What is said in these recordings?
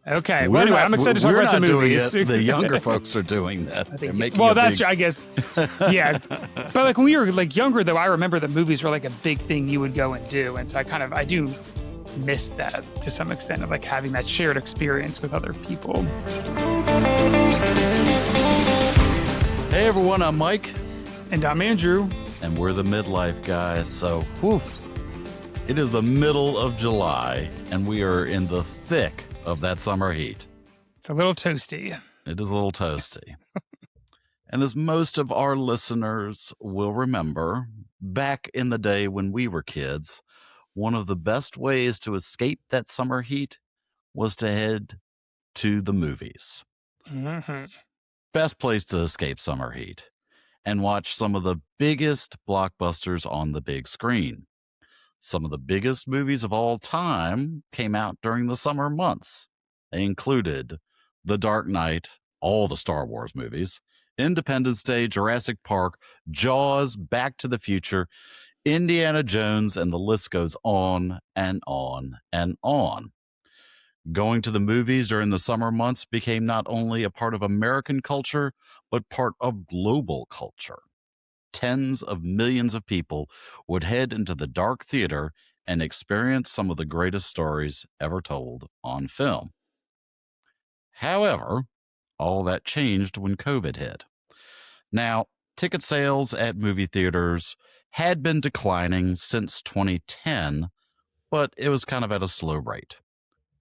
Okay. Well, anyway, I'm excited to talk we're about the not doing movies. it. The younger folks are doing that. I They're think, making well, a that's big... I guess, yeah. But like when we were like younger, though, I remember that movies were like a big thing you would go and do, and so I do miss that to some extent of like having that shared experience with other people. Hey everyone, I'm Mike. And I'm Andrew. And we're the Midlife guys. So, whew, it is the middle of July, and we are in the thick of that summer heat. It's a little toasty. It is a little toasty. And as most of our listeners will remember, back in the day when we were kids, one of the best ways to escape that summer heat was to head to the movies. Mm-hmm. Best place to escape summer heat and watch some of the biggest blockbusters on the big screen. Some of the biggest movies of all time came out during the summer months. They included The Dark Knight, all the Star Wars movies, Independence Day, Jurassic Park, Jaws, Back to the Future, Indiana Jones, and the list goes on and on and on. Going to the movies during the summer months became not only a part of American culture, but part of global culture. Tens of millions of people would head into the dark theater and experience some of the greatest stories ever told on film. However, all that changed when COVID hit. Now, ticket sales at movie theaters had been declining since 2010, but it was kind of at a slow rate.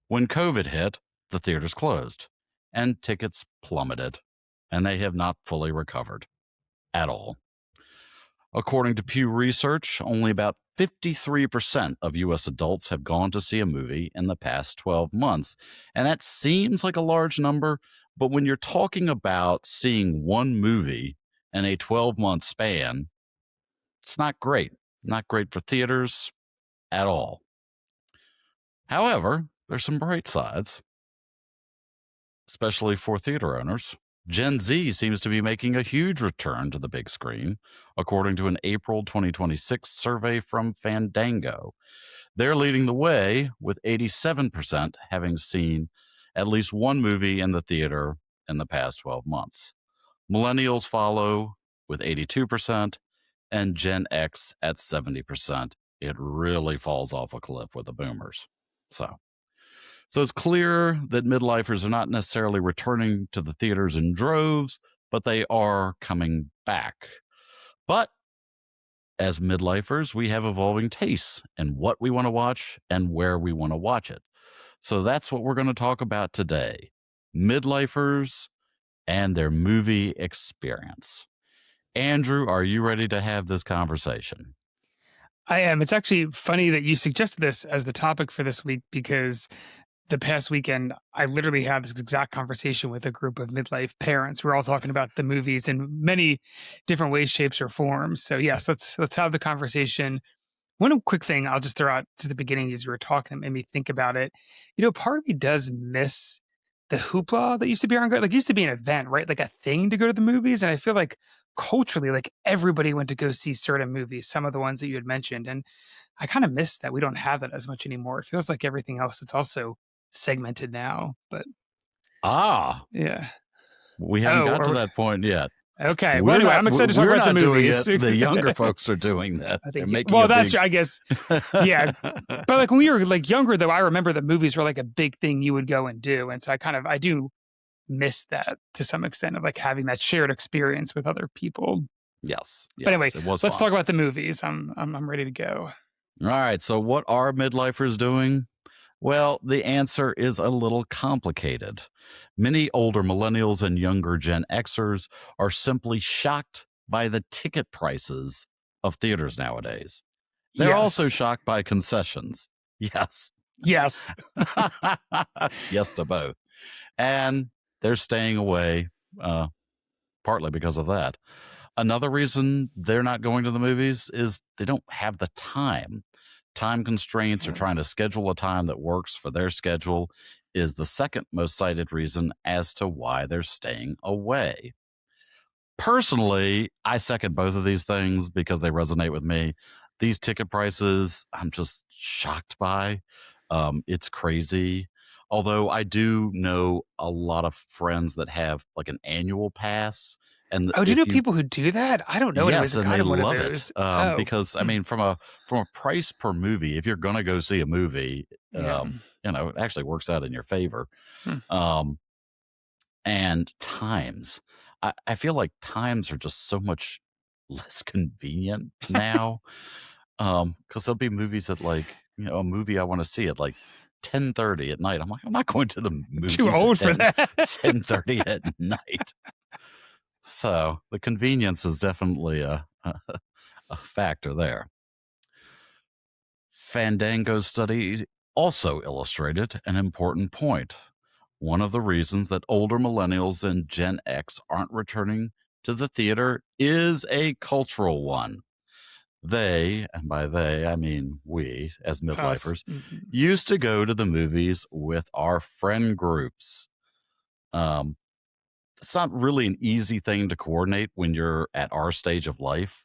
When COVID hit, the theaters closed and tickets plummeted, and they have not fully recovered at all. According to Pew Research, only about 53% of U.S. adults have gone to see a movie in the past 12 months. And that seems like a large number, but when you're talking about seeing one movie in a 12-month span, it's not great. Not great for theaters at all. However, there's some bright sides, especially for theater owners. Gen Z seems to be making a huge return to the big screen, according to an April 2026 survey from Fandango. They're leading the way, with 87% having seen at least one movie in the theater in the past 12 months. Millennials follow with 82%, and Gen X at 70%. It really falls off a cliff with the boomers. So it's clear that midlifers are not necessarily returning to the theaters in droves, but they are coming back. But as midlifers, we have evolving tastes in what we want to watch and where we want to watch it. So that's what we're going to talk about today. Midlifers and their movie experience. Andrew, are you ready to have this conversation? I am. It's actually funny that you suggested this as the topic for this week, because the past weekend, I literally had this exact conversation with a group of midlife parents. We're all talking about the movies in many different ways, shapes, or forms. So yes, let's have the conversation. One quick thing I'll just throw out to the beginning as we were talking, it made me think about it. Part of me does miss the hoopla that used to be around. Like, it used to be an event, right? Like a thing to go to the movies. And I feel like culturally, like everybody went to go see certain movies, some of the ones that you had mentioned. And I kind of miss that we don't have that as much anymore. It feels like everything else, it's also segmented now, but yeah, we haven't got to that point yet. Okay, well, anyway, I'm excited to talk about the movies. The younger folks are doing that. They're making I guess, yeah. But like when we were like younger, though, I remember that movies were like a big thing you would go and do, and so I do miss that to some extent of like having that shared experience with other people. Yes. But anyway, let's fun. talk about the movies. I'm ready to go. All right. So what are midlifers doing? Well, the answer is a little complicated. Many older millennials and younger Gen Xers are simply shocked by the ticket prices of theaters nowadays. They're also shocked by concessions. Yes. Yes. Yes to both. And they're staying away partly because of that. Another reason they're not going to the movies is they don't have the time. Time constraints or trying to schedule a time that works for their schedule is the second most cited reason as to why they're staying away. Personally, I second both of these things because they resonate with me. These ticket prices, I'm just shocked by. It's crazy. Although I do know a lot of friends that have like an annual pass, and Oh, do you know if you people who do that? I don't know anyways yes, that and got they him one of love it, those. Oh, because, I hmm, mean, from a price per movie, if you're gonna go see a movie, yeah. it actually works out in your favor, Hmm. um, and times. I feel like times are just so much less convenient now, because 'cause there'll be movies at, like, a movie I wanna see at, like, 10:30 at night. I'm like, "I'm not going to the Too movies at old for that. 10:30 at night." So, the convenience is definitely a factor there. Fandango's study also illustrated an important point. One of the reasons that older millennials and Gen X aren't returning to the theater is a cultural one. They, and by they, I mean we as Us. midlifers, Mhm. used to go to the movies with our friend groups. Um, it's not really an easy thing to coordinate when you're at our stage of life.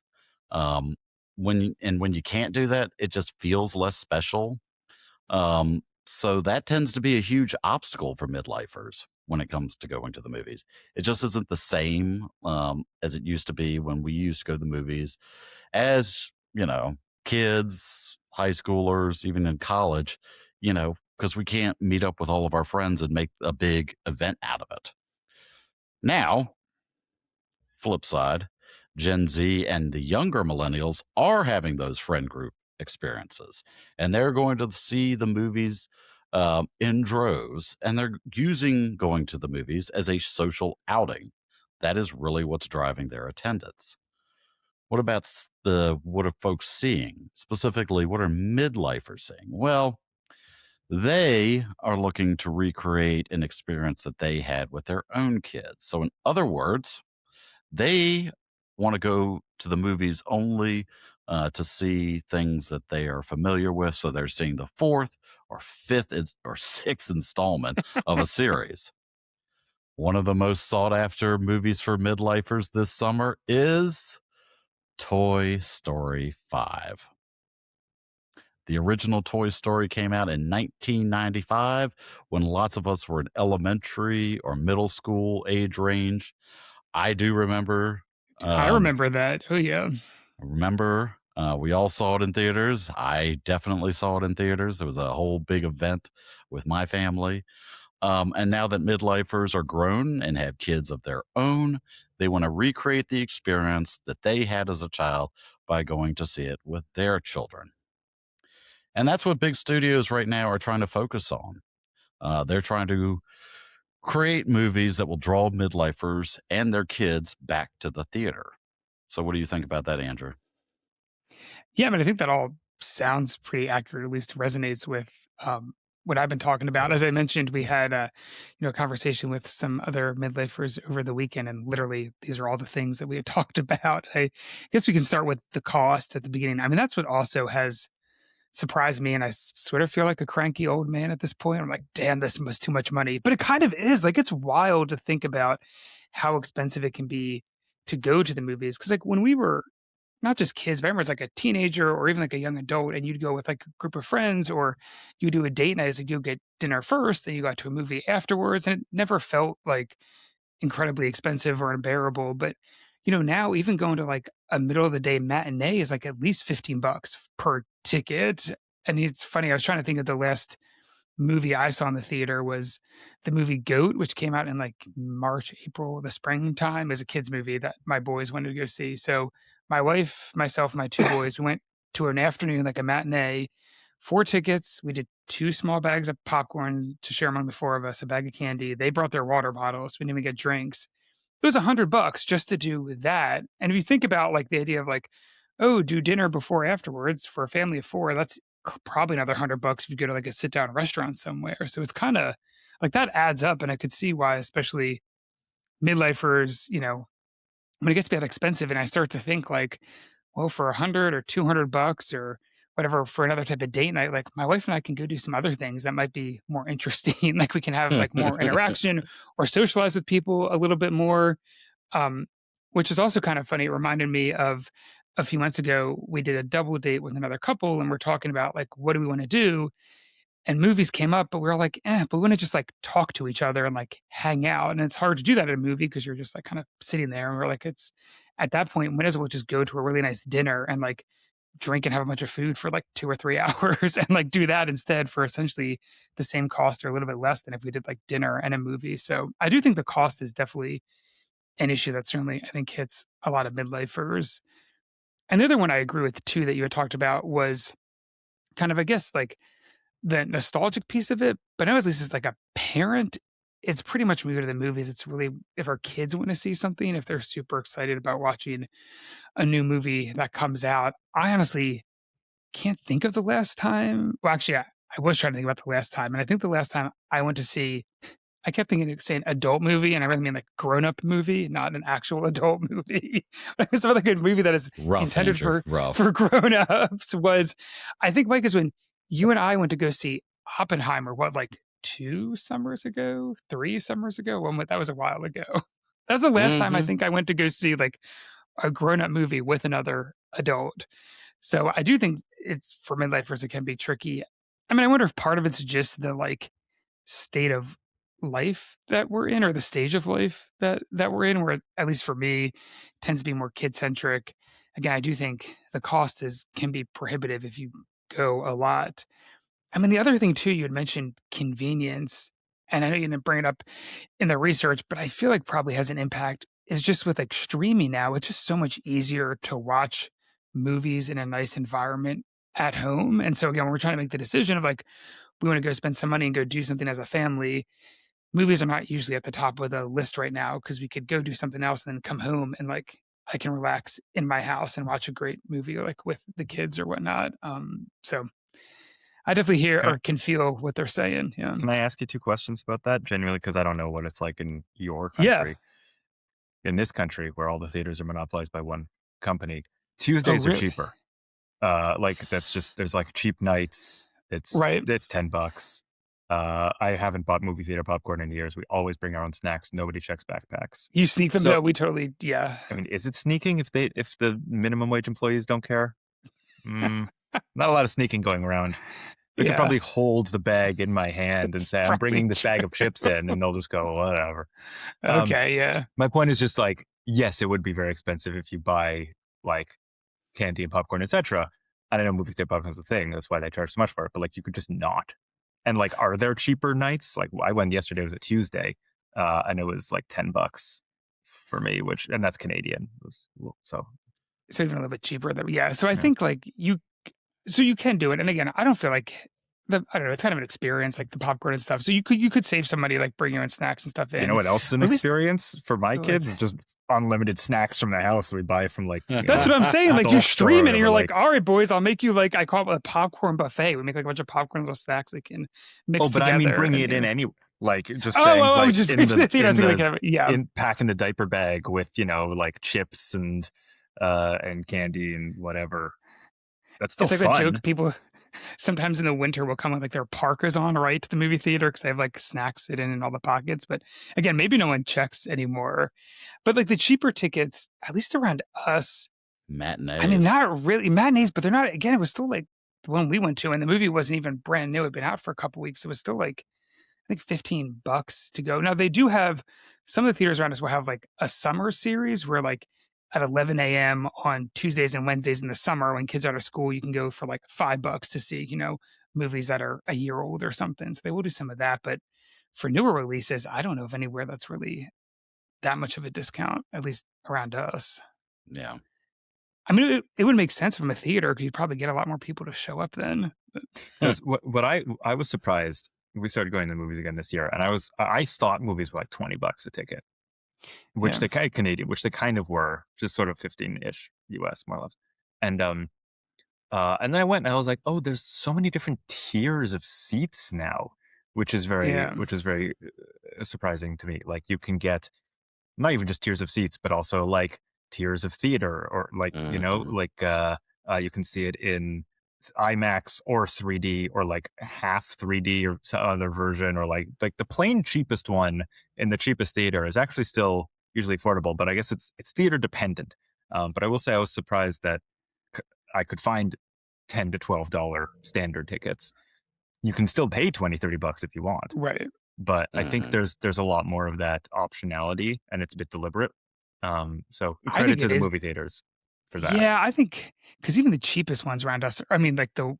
Um, when you can't do that, it just feels less special. So that tends to be a huge obstacle for midlifers when it comes to going to the movies. It just isn't the same as it used to be when we used to go to the movies as kids, high schoolers, even in college. Because we can't meet up with all of our friends and make a big event out of it. Now, flip side, Gen Z and the younger millennials are having those friend group experiences, and they're going to see the movies in droves, and they're using going to the movies as a social outing. That is really what's driving their attendance. What about what are folks seeing? Specifically, what are midlifers seeing? Well, they are looking to recreate an experience that they had with their own kids. So, in other words, they want to go to the movies only to see things that they are familiar with. So they're seeing the fourth or or sixth installment of a series. One of the most sought after movies for midlifers this summer is Toy Story 5. The original Toy Story came out in 1995 when lots of us were in elementary or middle school age range. I do remember I um, remember that. Oh yeah. remember, we all saw it in theaters. I definitely saw it in theaters. It was a whole big event with my family. And now that midlifers are grown and have kids of their own, they want to recreate the experience that they had as a child by going to see it with their children. And that's what big studios right now are trying to focus on. They're trying to create movies that will draw midlifers and their kids back to the theater. So, what do you think about that, Andrew? Yeah, I mean, I think that all sounds pretty accurate, at least resonates with what I've been talking about. As I mentioned, we had a conversation with some other midlifers over the weekend, and literally these are all the things that we had talked about. I guess we can start with the cost at the beginning. I mean, that's what also has surprised me, and sort of feel like a cranky old man at this point. I'm like, damn, this was too much money, but it kind of is. Like, it's wild to think about how expensive it can be to go to the movies. Because like when we were not just kids, but I remember it's like a teenager or even like a young adult, and you'd go with like a group of friends, or you do a date night. It's like you get dinner first, then you got to a movie afterwards, and it never felt like incredibly expensive or unbearable. But now even going to like a middle of the day matinee is like at least $15 per ticket. And it's funny, I was trying to think of the last movie I saw in the theater was the movie Goat, which came out in like March, April, the springtime, as a kids movie that my boys wanted to go see. So my wife, myself, and my two boys, we went to an afternoon, like a matinee, 4 tickets. We did 2 small bags of popcorn to share among the four of us, a bag of candy. They brought their water bottles. We didn't even get drinks. It was $100 just to do that. And if you think about like the idea of like, oh, do dinner before afterwards for a family of four, that's probably another $100 if you go to like a sit down restaurant somewhere. So it's kind of like that adds up. And I could see why, especially midlifers, when it gets to be that expensive, and I start to think like, well, for 100 or $200 or whatever for another type of date night, like my wife and I can go do some other things that might be more interesting. Like we can have like more interaction or socialize with people a little bit more. Um, which is also kind of funny. It reminded me of a few months ago, we did a double date with another couple, and we're talking about like, what do we want to do? and movies came up, but we were like, but we want to just like talk to each other and like hang out. And it's hard to do that in a movie because you're just like kind of sitting there. And we're like, it's at that point, we might as well just go to a really nice dinner and like drink and have a bunch of food for like 2 or 3 hours and like do that instead for essentially the same cost or a little bit less than if we did like dinner and a movie. So I do think the cost is definitely an issue that certainly I think hits a lot of midlifers. And the other one I agree with too that you had talked about was kind of, I guess, like the nostalgic piece of it. But I know at least as like a parent, it's pretty much when we go to the movies, it's really if our kids want to see something, if they're super excited about watching a new movie that comes out. I honestly can't think of the last time. Well, actually, I was trying to think about the last time. And I think the last time I went to see, I kept thinking of saying adult movie, and I really mean like grown up movie, not an actual adult movie. Some other good movie that is Rough, intended Andrew, rough. for grown ups was, I think, Mike, is when you and I went to go see Oppenheimer. What, like 2 summers ago, 3 summers ago? That was a while ago. That's the last time I think I went to go see like a grown up movie with another adult. So I do think it's for midlifers, it can be tricky. I mean, I wonder if part of it's just the like state of life that we're in or the stage of life that we're in, where at least for me tends to be more kid centric. Again, I do think the cost is can be prohibitive if you go a lot. I mean, the other thing too, you had mentioned convenience, and I know you didn't bring it up in the research, but I feel like probably has an impact, is just with like streaming now. It's just so much easier to watch movies in a nice environment at home. And so again, when we're trying to make the decision of like, we want to go spend some money and go do something as a family, movies are not usually at the top of the list right now because we could go do something else and then come home and like I can relax in my house and watch a great movie like with the kids or whatnot. So I definitely hear or can feel what they're saying. Yeah. Can I ask you 2 questions about that? Genuinely, because I don't know what it's like in your Yeah. country. In this country, where all the theaters are monopolized by one company, Tuesdays are really? cheaper. Like that's just there's like cheap nights. Right. It's $10. I haven't bought movie theater popcorn in years. We always bring our own snacks. Nobody checks backpacks. You sneak them So- though. We totally, yeah. I mean, is it sneaking if the minimum wage employees don't care? Not a lot of sneaking going around. They could probably hold the bag in my hand and say, I'm bringing this bag of chips in, and they'll just go, whatever. Okay, yeah. My point is just like, yes, it would be very expensive if you buy like candy and popcorn, etc. And I know movie theater popcorn is a thing. That's why they charge so much for it. But like, you could just not. And like, are there cheaper nights? Like, I went yesterday. It was a Tuesday, and it was like $10 for me, and that's Canadian. So even a little bit cheaper. Yeah. So I think like so you can do it. And again, I don't feel like I don't know. It's kind of an experience, like the popcorn and stuff. So you could save some money, like bring your own snacks and stuff in. You know what else is an experience for my kids? It's just unlimited snacks from the house we buy from like. That's what I'm saying. Like you stream it and you're like, all right, boys, I'll make you like, I call it a popcorn buffet. We make like a bunch of popcorn little snacks they can mix together. But I mean, bringing it in anyway. Like just saying, like just pack in the diaper bag with like chips and candy and whatever. That's still it's like fun. a joke. People sometimes in the winter will come with like their parkas on right to the movie theater because they have like snacks hidden in all the pockets. But again, maybe no one checks anymore. But like the cheaper tickets, at least around us, matinees. I mean, not really matinees, but they're not. Again, it was still like the one we went to, and the movie wasn't even brand new. It had been out for a couple weeks. It was still like I think $15 to go. Now they do have some of the theaters around us will have like a summer series where like at 11 a.m. on Tuesdays and Wednesdays in the summer when kids are out of school, you can go for like $5 to see, movies that are a year old or something. So they will do some of that. But for newer releases, I don't know of anywhere that's really that much of a discount, at least around us. Yeah. I mean, it would make sense from a theater because you'd probably get a lot more people to show up then. Because what I was surprised, we started going to the movies again this year, and I thought movies were like $20 a ticket. Which they kind of Canadian, which they kind of were, just sort of 15-ish US, more or less. And then I went and I was like, oh, there's so many different tiers of seats now, which is very surprising to me. Like you can get not even just tiers of seats, but also like tiers of theater, or like you can see it in IMAX or 3D or like half 3D or some other version, or like the plain cheapest one in the cheapest theater is actually still usually affordable, but I guess it's theater dependent. But I will say I was surprised that I could find $10 to $12 standard tickets. you can still pay $20-$30 if you want. Right. But I think there's a lot more of that optionality, and it's a bit deliberate. So I think credit to it the is. movie theaters for that. Yeah, I think because even the cheapest ones around us, I mean, like the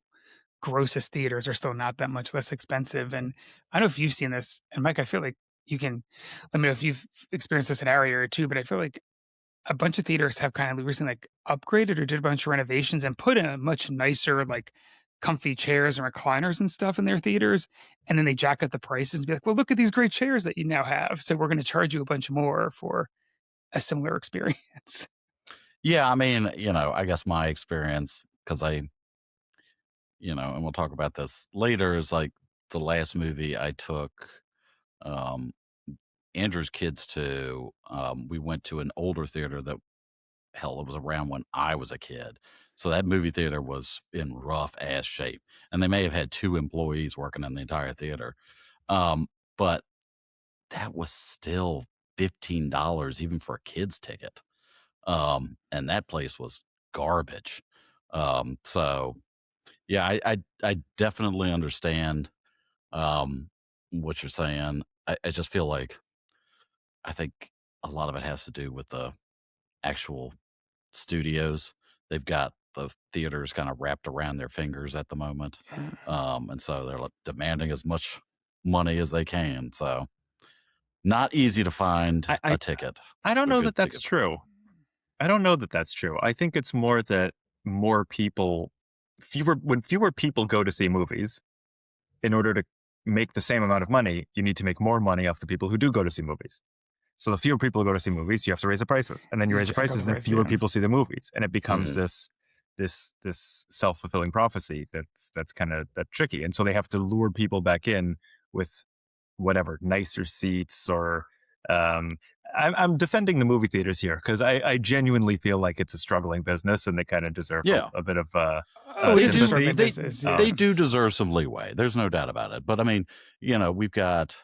grossest theaters are still not that much less expensive. And I don't know if you've seen this, and Mike, I feel like you can let me know if you've experienced this in our area too, but I feel like a bunch of theaters have kind of recently like upgraded or did a bunch of renovations and put in a much nicer, like comfy chairs and recliners and stuff in their theaters. And then they jack up the prices and be like, well, look at these great chairs that you now have. So we're going to charge you a bunch more for a similar experience. Yeah, I mean, I guess my experience, because and we'll talk about this later, is like the last movie I took um, Andrew's kids to. We went to an older theater that, hell, it was around when I was a kid. So that movie theater was in rough ass shape. And they may have had 2 employees working in the entire theater. But that was still $15 even for a kid's ticket. And that place was garbage. So yeah, I definitely understand what you're saying. I just feel like I think a lot of it has to do with the actual studios. They've got the theaters kind of wrapped around their fingers at the moment. And so they're like demanding as much money as they can. So not easy to find a ticket. I don't a know good that that's ticket. true. I don't know that that's true. I think it's more that more people, when fewer people go to see movies, in order to make the same amount of money, you need to make more money off the people who do go to see movies. So the fewer people who go to see movies, you have to raise the prices, and then you raise the prices, and fewer people see the movies, and it becomes this self-fulfilling prophecy that's kind of tricky. And so they have to lure people back in with whatever nicer seats or. I'm defending the movie theaters here because I genuinely feel like it's a struggling business, and they kind of deserve a bit of sympathy. They do deserve some leeway. There's no doubt about it. But I mean, we've got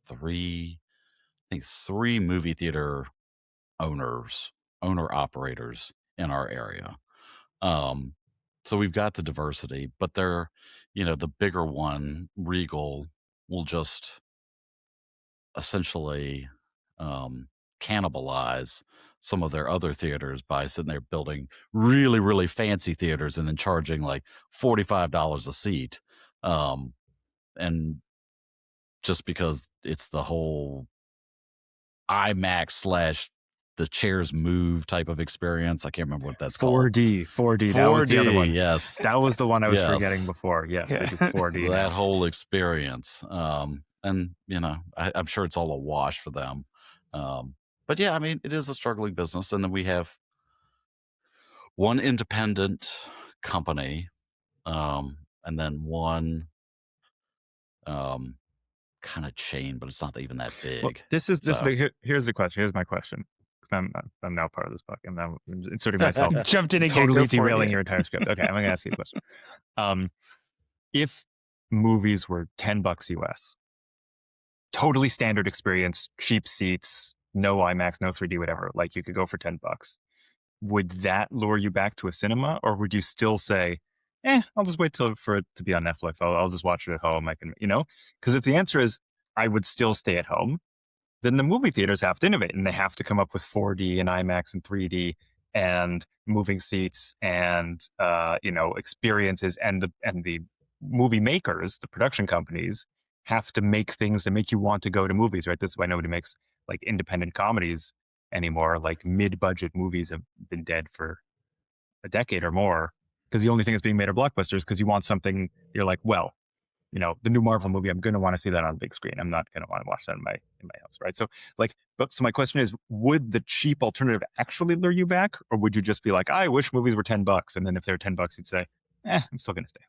three movie theater owner operators in our area. So we've got the diversity, but they're, the bigger one, Regal, will just essentially cannibalize some of their other theaters by sitting there building really, really fancy theaters and then charging like $45 a seat. And just because it's the whole IMAX / the chairs move type of experience. I can't remember what that's called. 4D. That was the other one. Yes. That was the one I was forgetting before. Yes, they do 4D. That whole experience. And, I'm sure it's all a wash for them. But yeah, I mean, it is a struggling business. And then we have one independent company, and then one kind of chain, but it's not even that big. Well, here's the question. Here's my question. I'm now part of this book, and I'm inserting myself. Jumped in again, totally derailing your entire script. Okay, I'm going to ask you a question. If movies were $10 US, totally standard experience, cheap seats, no IMAX, no 3D, whatever, like you could go for $10, would that lure you back to a cinema, or would you still say, I'll just wait for it to be on Netflix. I'll just watch it at home. I can, because if the answer is I would still stay at home, then the movie theaters have to innovate, and they have to come up with 4D and IMAX and 3D and moving seats and experiences, and the movie makers, the production companies, have to make things that make you want to go to movies, right? This is why nobody makes like independent comedies anymore. Like mid-budget movies have been dead for a decade or more, because the only thing that's being made are blockbusters, because you want something, you're like, well, the new Marvel movie, I'm going to want to see that on the big screen. I'm not going to want to watch that in my house, right? So so my question is, would the cheap alternative actually lure you back, or would you just be like, I wish movies were $10, and then if they're $10, you'd say, I'm still going to stay.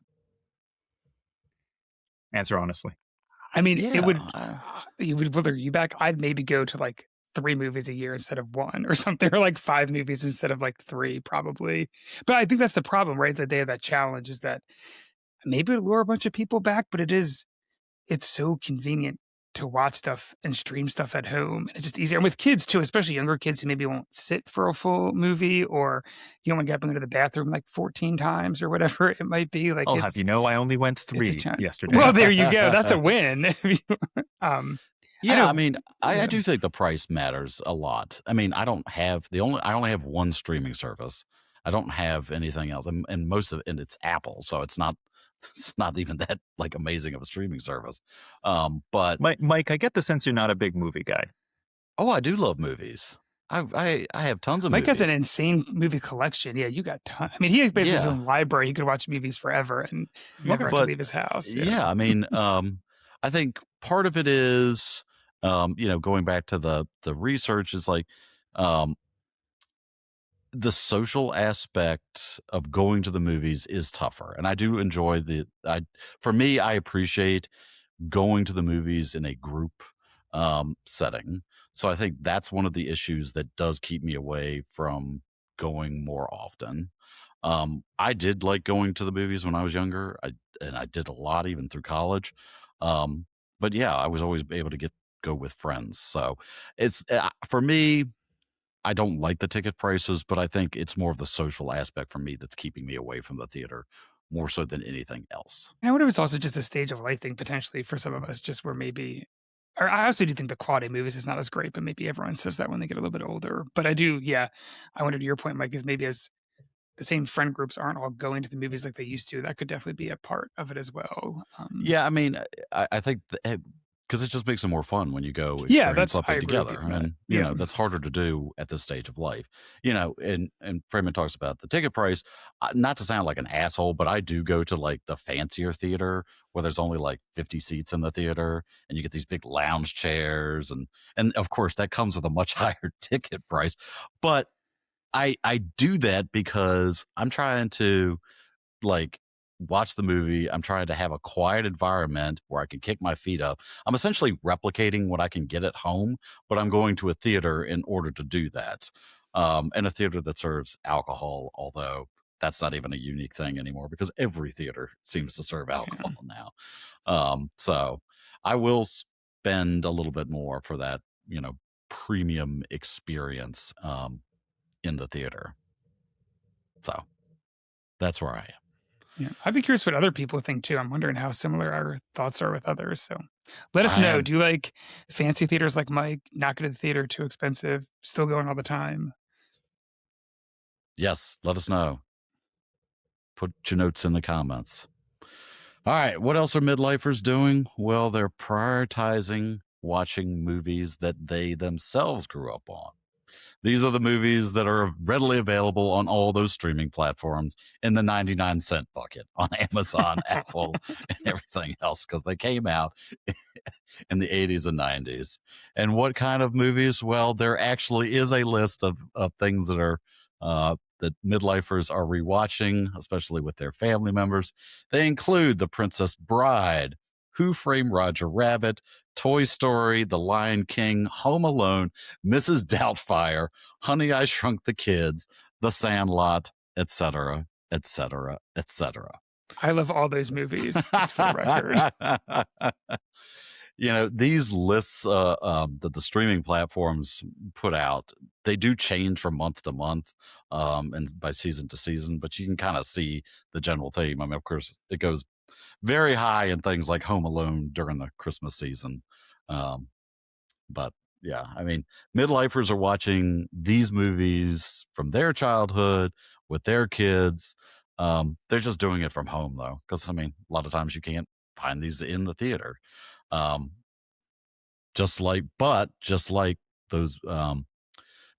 Answer honestly. I mean, it would lure you back. I'd maybe go to like 3 movies a year instead of 1 or something, or like 5 movies instead of like 3 probably. But I think that's the problem, right? That they have that challenge, is that maybe it'll lure a bunch of people back, but it's so convenient to watch stuff and stream stuff at home. It's just easier. And with kids too, especially younger kids who maybe won't sit for a full movie, or you don't want to get up and go to the bathroom like 14 times or whatever it might be. Like I'll have you know, I only went it's a 3 challenge. yesterday. Well, there you go. That's a win. Yeah, I know- mean, I yeah. do think the price matters a lot. I mean, I only have one streaming service. I don't have anything else, and most of it, and it's Apple, so it's not it's not even that like amazing of a streaming service. But Mike, I get the sense you're not a big movie guy. oh, I do love movies. I have tons of Mike has an movies. insane movie collection. Yeah, you got ton. I mean, he has his Yeah. own library. He could watch movies forever and never have to But leave his house. yeah, I mean, I think part of it is, going back to the research is like, the social aspect of going to the movies is tougher, and I do enjoy for me, I appreciate going to the movies in a group setting. So I think that's one of the issues that does keep me away from going more often. I did like going to the movies when I was younger, and I did a lot even through college. But yeah, I was always able to go with friends. So it's for me, I don't like the ticket prices, but I think it's more of the social aspect for me that's keeping me away from the theater more so than anything else. And I wonder if it's also just a stage of life thing potentially for some of us, just where maybe, or I also do think the quality of movies is not as great, but maybe everyone says that when they get a little bit older. But I do, yeah. I wonder to your point, Mike, is maybe as the same friend groups aren't all going to the movies like they used to, that could definitely be a part of it as well. Yeah, I mean, I think because it just makes it more fun when you go Yeah, experience I something agree with together, you on that. and Yeah. that's harder to do at this stage of life. And Freeman talks about the ticket price. Not to sound like an asshole, but I do go to like the fancier theater where there's only like 50 seats in the theater, and you get these big lounge chairs, and of course that comes with a much higher ticket price. But I do that because I'm trying to like watch the movie. I'm trying to have a quiet environment where I can kick my feet up. I'm essentially replicating what I can get at home, but I'm going to a theater in order to do that. And a theater that serves alcohol, although that's not even a unique thing anymore because every theater seems to serve alcohol now. So I will spend a little bit more for that, premium experience in the theater. So that's where I am. Yeah. I'd be curious what other people think too. I'm wondering how similar our thoughts are with others. So let us know. Do you like fancy theaters like Mike? Not going to the theater, too expensive, still going all the time? Yes, let us know. Put your notes in the comments. All right, what else are midlifers doing? Well, they're prioritizing watching movies that they themselves grew up on. These are the movies that are readily available on all those streaming platforms in the 99-cent bucket on Amazon, Apple, and everything else because they came out in the 80s and 90s. And what kind of movies? Well, there actually is a list of things that are that midlifers are rewatching, especially with their family members. They include The Princess Bride, Who Framed Roger Rabbit, Toy Story, The Lion King, Home Alone, Mrs. Doubtfire, Honey, I Shrunk the Kids, The Sandlot, etc., etc., etc. I love all those movies, just for the record. These lists that the streaming platforms put out, they do change from month to month and by season to season, but you can kind of see the general theme. I mean, of course, it goes very high in things like Home Alone during the Christmas season. But yeah, I mean, midlifers are watching these movies from their childhood with their kids. They're just doing it from home though, because I mean, a lot of times you can't find these in the theater. Just like those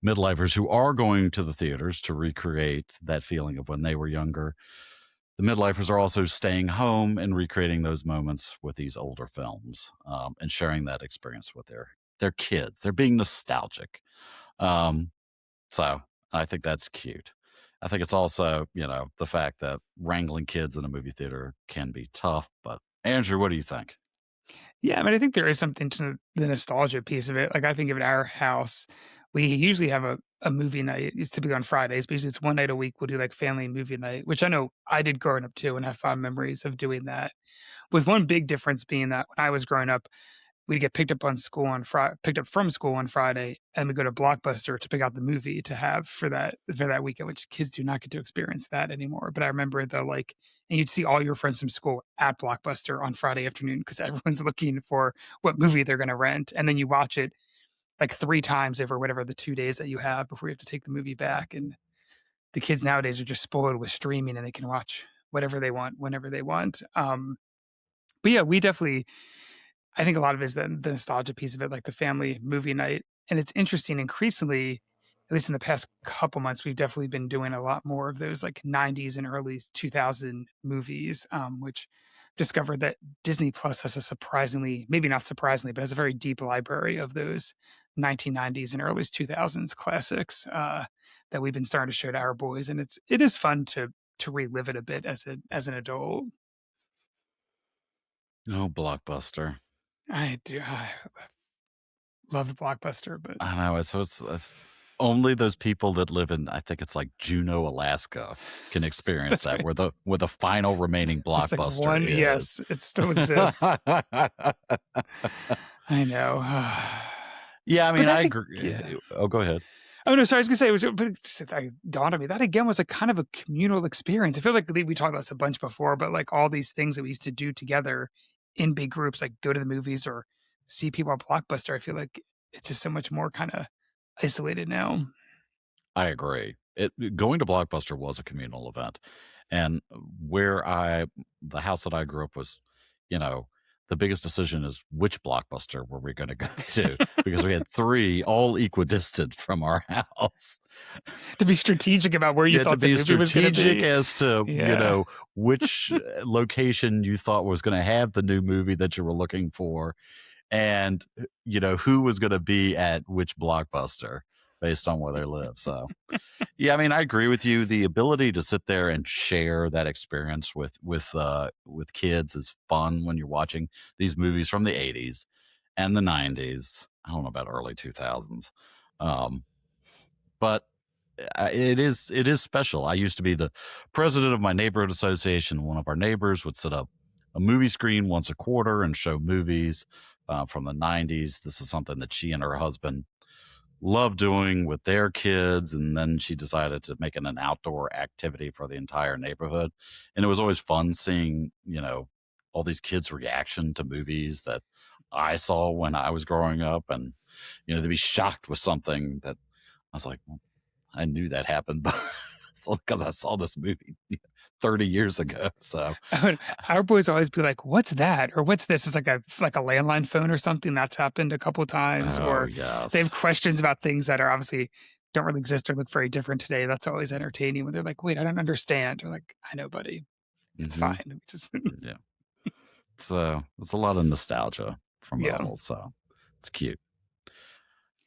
midlifers who are going to the theaters to recreate that feeling of when they were younger, the midlifers are also staying home and recreating those moments with these older films and sharing that experience with their kids. They're being nostalgic. So I think that's cute. I think it's also, the fact that wrangling kids in a movie theater can be tough. But Andrew, what do you think? Yeah, I mean, I think there is something to the nostalgia piece of it. Like, I think of at our house, we usually have a movie night. It's typically on Fridays, but usually it's one night a week. We'll do like family movie night, which I know I did growing up too and have fond memories of doing that. With one big difference being that when I was growing up, we'd get picked up from school on Friday, and we go to Blockbuster to pick out the movie to have for that weekend, which kids do not get to experience that anymore. But I remember and you'd see all your friends from school at Blockbuster on Friday afternoon because everyone's looking for what movie they're going to rent, and then you watch it like 3 times over whatever the 2 days that you have before you have to take the movie back. And the kids nowadays are just spoiled with streaming, and they can watch whatever they want whenever they want. But yeah, I think a lot of it is the nostalgia piece of it, like the family movie night. And it's interesting, increasingly, at least in the past couple months, we've definitely been doing a lot more of those like 90s and early 2000 movies, which discovered that Disney Plus has a surprisingly, maybe not surprisingly, but has a very deep library of those 1990s and early 2000s classics that we've been starting to show to our boys. And it is fun to relive it a bit as an adult. Oh, Blockbuster. I do. I loved Blockbuster, but I know. It's only those people that live in, I think it's like Juneau, Alaska, can experience that's that, right. where the final remaining It's like Blockbuster is. yes, it still exists. I know. Yeah, I mean, I agree. Yeah. Oh, go ahead. Oh no, sorry. I was gonna say, but it dawned on me that again was a kind of a communal experience. I feel like we talked about this a bunch before, but like all these things that we used to do together in big groups, like go to the movies or see people at Blockbuster. I feel like it's just so much more kind of isolated now. I agree. Going to Blockbuster was a communal event, and the house that I grew up was, the biggest decision is which Blockbuster were we going to go to, because we had 3 all equidistant from our house. To be strategic about where you thought the movie was going to be. Strategic as to which location you thought was going to have the new movie that you were looking for, and who was going to be at which Blockbuster based on where they live. So yeah, I mean, I agree with you. The ability to sit there and share that experience with kids is fun when you're watching these movies from the 80s and the 90s. I don't know about early 2000s. But it is special. I used to be the president of my neighborhood association. One of our neighbors would set up a movie screen once a quarter and show movies from the 90s. This is something that she and her husband loved doing with their kids, and then she decided to make it an outdoor activity for the entire neighborhood. And it was always fun seeing all these kids' reaction to movies that I saw when I was growing up, and they'd be shocked with something that I was like, well, I knew that happened because I saw this movie 30 years ago. So our boys always be like, "What's that?" or "What's this?" It's like a landline phone or something. That's happened a couple of times. Or yes. They have questions about things that are obviously don't really exist or look very different today. That's always entertaining when they're like, "Wait, I don't understand." Or like, "I know, buddy, it's fine." Just yeah. So it's a lot of nostalgia from it all. So it's cute.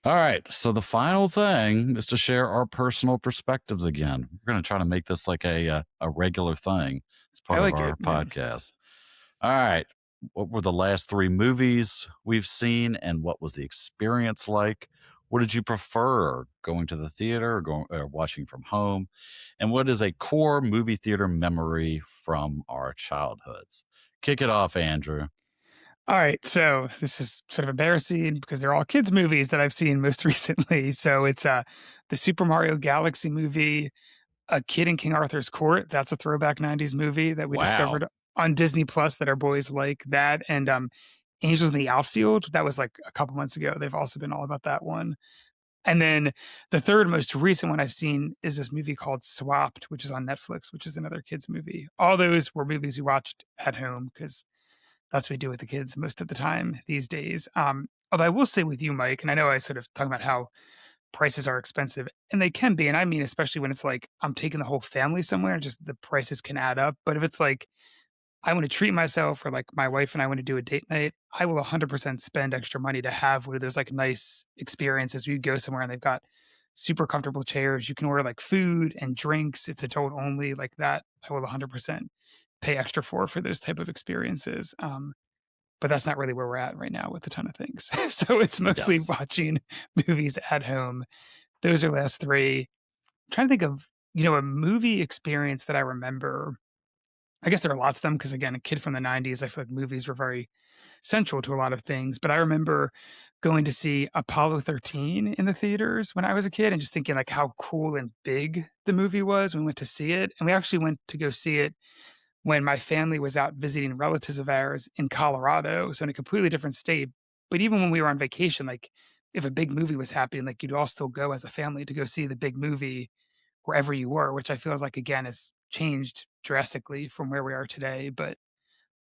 All right. So the final thing is to share our personal perspectives again. We're going to try to make this like a regular thing. It's part of our podcast. All right. What were the last 3 movies we've seen, and what was the experience like? What did you prefer, going to the theater or watching from home? And what is a core movie theater memory from our childhoods? Kick it off, Andrew. All right, so this is sort of embarrassing because they're all kids' movies that I've seen most recently. So it's the Super Mario Galaxy movie, A Kid in King Arthur's Court. That's a throwback 90s movie that we discovered on Disney Plus that our boys like. That and Angels in the Outfield. That was like a couple months ago. They've also been all about that one. And then the third most recent one I've seen is this movie called Swapped, which is on Netflix, which is another kids' movie. All those were movies we watched at home because that's what we do with the kids most of the time these days. Although I will say with you, Mike, and I know I sort of talk about how prices are expensive, and they can be. And I mean, especially when it's like I'm taking the whole family somewhere and just the prices can add up. But if it's like I want to treat myself, or like my wife and I want to do a date night, I will 100% spend extra money to have one of those like nice experiences. We go somewhere and they've got super comfortable chairs. You can order like food and drinks. It's adult only, like that. I will 100% pay extra for those type of experiences. But that's not really where we're at right now with a ton of things. So it's mostly watching movies at home. Those are the last 3. I'm trying to think of, a movie experience that I remember. I guess there are lots of them because, again, a kid from the 90s, I feel like movies were very central to a lot of things. But I remember going to see Apollo 13 in the theaters when I was a kid and just thinking like how cool and big the movie was when we went to see it. And we actually went to go see it when my family was out visiting relatives of ours in Colorado, so in a completely different state. But even when we were on vacation, like if a big movie was happening, like you'd all still go as a family to go see the big movie wherever you were, which I feel like again has changed drastically from where we are today. But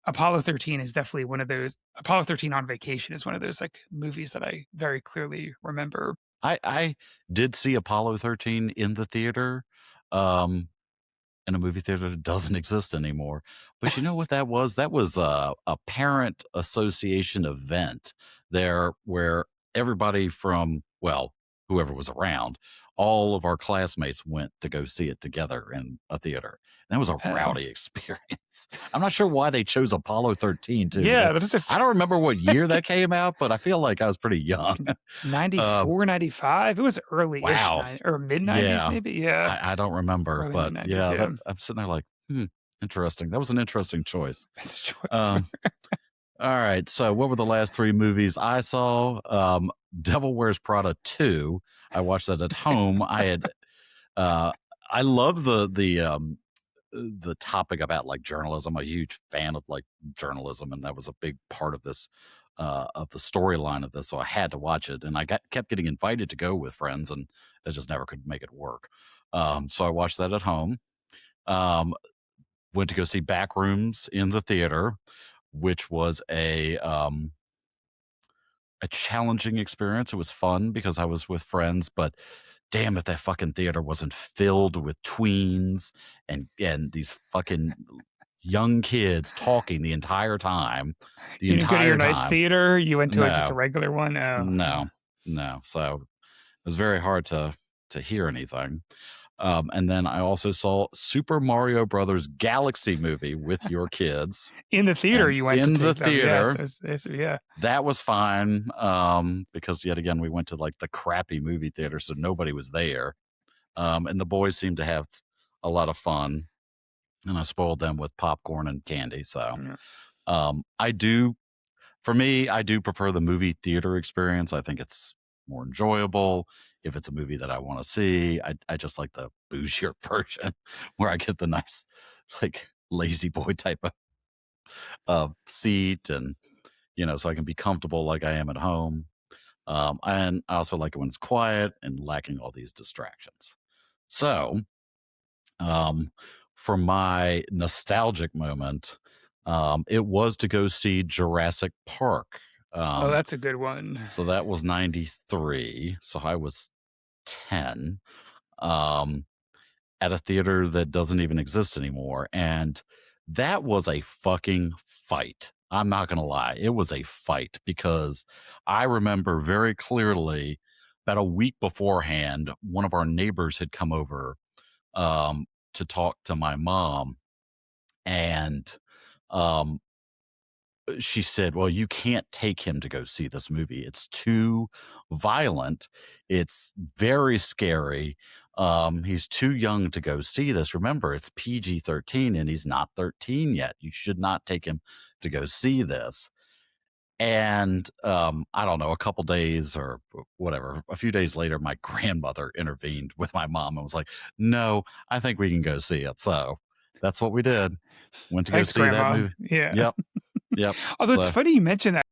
Apollo 13 is definitely one of those. Apollo 13 on Vacation is one of those like movies that I very clearly remember. I did see Apollo 13 in the theater, in a movie theater that doesn't exist anymore. But you know what that was? That was a parent association event there where everybody from, well, whoever was around, all of our classmates went to go see it together in a theater. And that was a Oh. rowdy experience. I'm not sure why they chose Apollo 13 too. Yeah, that is I don't remember what year that came out, but I feel like I was pretty young. 94, 95. It was early-ish, Wow. or mid-90s Yeah. maybe. Yeah. I don't remember, Early but mid-nineties, yeah, yeah. I'm sitting there like, interesting. That was an interesting choice. That's a choice. All right. So, what were the last 3 movies I saw? Devil Wears Prada 2. I watched that at home. I had, I love the topic about like journalism. I'm a huge fan of like journalism, and that was a big part of this, of the storyline of this. So I had to watch it, and I kept getting invited to go with friends, and I just never could make it work. So I watched that at home. Went to go see Backrooms in the theater, which was a challenging experience. It was fun because I was with friends, but damn if that fucking theater wasn't filled with tweens and these fucking young kids talking the entire time. You didn't go to your nice time. theater? You went to just a No. regular one? Oh. No. So it was very hard to hear anything. And then I also saw Super Mario Brothers Galaxy movie with your kids. In the theater, And you went in to the take them. theater. Yes, yeah. That was fine, because yet again we went to like the crappy movie theater, so nobody was there, and the boys seemed to have a lot of fun, and I spoiled them with popcorn and candy. So, Yeah. for me, I do prefer the movie theater experience. I think it's more enjoyable. If it's a movie that I want to see, I just like the bougier version where I get the nice, like lazy boy type of seat, and so I can be comfortable like I am at home. And I also like it when it's quiet and lacking all these distractions. So, for my nostalgic moment, it was to go see Jurassic Park. Oh, that's a good one. So that was 93. So I was 10, at a theater that doesn't even exist anymore. And that was a fucking fight. I'm not going to lie. It was a fight because I remember very clearly about a week beforehand, one of our neighbors had come over, to talk to my mom. And, she said, well, you can't take him to go see this movie. It's too violent. It's very scary. He's too young to go see this. Remember, it's PG-13 and he's not 13 yet. You should not take him to go see this. And I don't know, a couple days or whatever, a few days later, my grandmother intervened with my mom and was like, no, I think we can go see it. So that's what we did. Went to Thanks, go see Grandma. that movie. Yeah. Yep. Although it's funny you mentioned that.